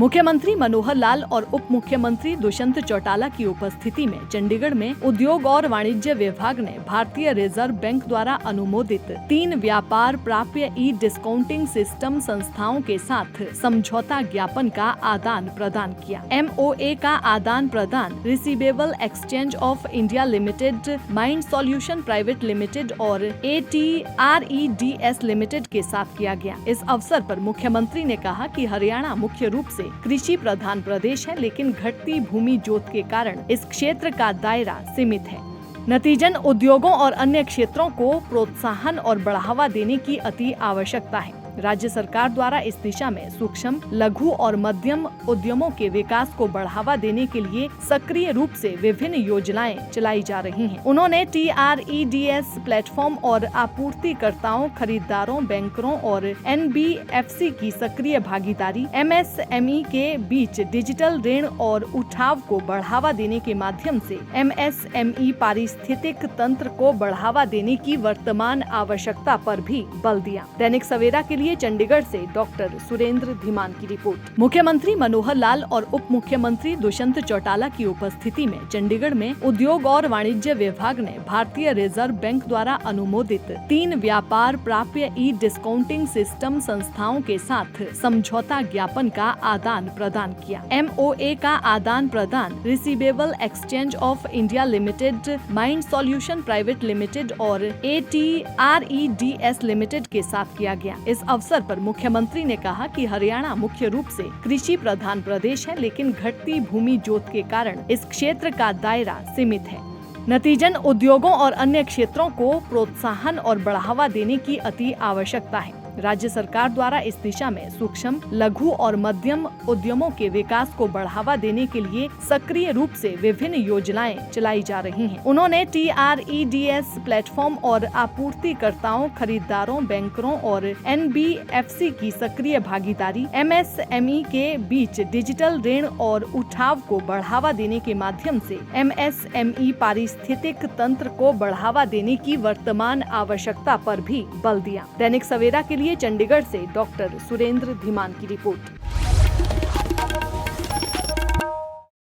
मुख्यमंत्री मनोहर लाल और उप मुख्यमंत्री दुष्यंत चौटाला की उपस्थिति में चंडीगढ़ में उद्योग और वाणिज्य विभाग ने भारतीय रिजर्व बैंक द्वारा अनुमोदित 3 व्यापार प्राप्य ई डिस्काउंटिंग सिस्टम संस्थाओं के साथ समझौता ज्ञापन का आदान प्रदान किया। MOA का आदान प्रदान receivable exchange of India limited, mind solution private limited और ATREDS लिमिटेड के साथ किया गया। इस अवसर पर मुख्यमंत्री ने कहा कि हरियाणा मुख्य रूप से कृषि प्रधान प्रदेश है, लेकिन घटती भूमि जोत के कारण इस क्षेत्र का दायरा सीमित है। नतीजन उद्योगों और अन्य क्षेत्रों को प्रोत्साहन और बढ़ावा देने की अति आवश्यकता है। राज्य सरकार द्वारा इस दिशा में सूक्ष्म, लघु और मध्यम उद्यमों के विकास को बढ़ावा देने के लिए सक्रिय रूप से विभिन्न योजनाएं चलाई जा रही हैं। उन्होंने TREDS प्लेटफॉर्म और आपूर्तिकर्ताओं, खरीदारों, बैंकरों और NBFC की सक्रिय भागीदारी, MSME के बीच डिजिटल ऋण और उठाव को बढ़ावा देने के माध्यम से MSME पारिस्थितिक तंत्र को बढ़ावा देने की वर्तमान आवश्यकता पर भी बल दिया। दैनिक सवेरा के लिए चंडीगढ़ से डॉक्टर सुरेंद्र धीमान की रिपोर्ट। मुख्यमंत्री मनोहर लाल और उप मुख्यमंत्री दुष्यंत चौटाला की उपस्थिति में चंडीगढ़ में उद्योग और वाणिज्य विभाग ने भारतीय रिजर्व बैंक द्वारा अनुमोदित 3 व्यापार प्राप्य ई डिस्काउंटिंग सिस्टम संस्थाओं के साथ समझौता ज्ञापन का आदान प्रदान किया। MOA का आदान प्रदान receivable exchange of India limited, mind solution private limited और ATREDS लिमिटेड के साथ किया गया। इस अवसर पर मुख्यमंत्री ने कहा कि हरियाणा मुख्य रूप से कृषि प्रधान प्रदेश है, लेकिन घटती भूमि जोत के कारण इस क्षेत्र का दायरा सीमित है। नतीजन उद्योगों और अन्य क्षेत्रों को प्रोत्साहन और बढ़ावा देने की अति आवश्यकता है। राज्य सरकार द्वारा इस दिशा में सूक्ष्म, लघु और मध्यम उद्यमों के विकास को बढ़ावा देने के लिए सक्रिय रूप से विभिन्न योजनाएं चलाई जा रही हैं। उन्होंने TREDS प्लेटफॉर्म और आपूर्तिकर्ताओं, खरीदारों, बैंकरों और NBFC की सक्रिय भागीदारी, MSME के बीच डिजिटल ऋण और उठाव को बढ़ावा देने के माध्यम से MSME पारिस्थितिक तंत्र को बढ़ावा देने की वर्तमान आवश्यकता पर भी बल दिया। दैनिक सवेरा के लिए चंडीगढ़ से डॉक्टर सुरेंद्र धीमान की रिपोर्ट।